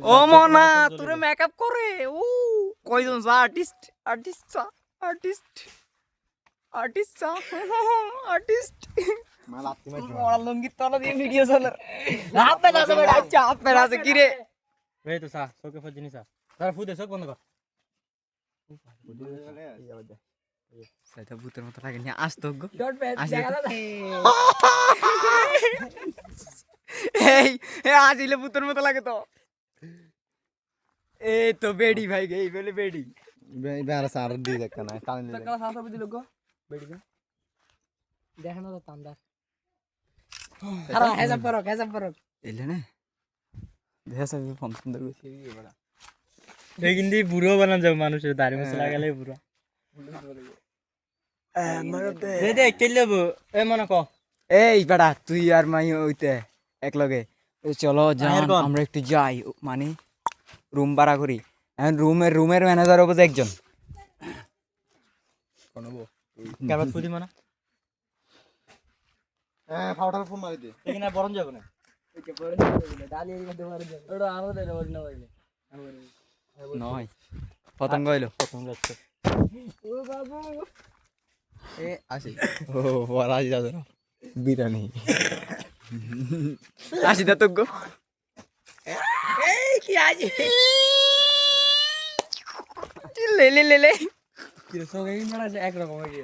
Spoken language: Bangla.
ও মনা তোরে মেকআপ করে ও কয়জন যা artist artist artist artist artist মোরা লঙ্গির তলা দিয়ে ভিডিও চলে হাফ প্যান্ট আছে বেটা আচ্ছা হাফ প্যান্ট আছে কি রে এই তো সা চোখে ফজ জিনিস তার ফুদে চোখ বন্ধ কর সেটা ভূতের মতো লাগে নিয়ে আসতো গো ডট প্যাচ দেখা দাদা এই আসিলে ভূতের মতো লাগে তো এই তো বেডি ভাই এই বলে বেডি বেড়া সার দিয়ে দেখ না টান তো কালা সাথে দিল গো বেডি গো দেখেন তো তান্দার আরে হেজাব পরক এলে না দেখা যাবে ফোন সুন্দর গেছে বড়া এই কিন্তু বুড়ো বানান যাবে মানুষের দাড়ি মুছ লাগালে বুড়ো মারতে এই দে কেলেবো এ মনে ক এই বেটা তুই আর মাই হইতে এক লগে চলো যান আমরা একটু যাই মানে রুম ভাড়া করি এখন রুমের ম্যানেজার হবে একজন কাবাত ফুদি মানা হ্যাঁ ফাউটার ফোন মারি দে এখানে বরণ যাবে না ওকে পরে ডালি এর মধ্যে মারে দে ওটা আমাদের ওর না হইলে নয় পতঙ্গ হইলো প্রথম যাচ্ছে ও বাবু এ আসি ও বড় আজ যাবে না বিরিয়ানি আসি দা তো গো এই কি আজ লে লে লে লে কি সঙ্গে মারা এক রকম হয়ে গিয়ে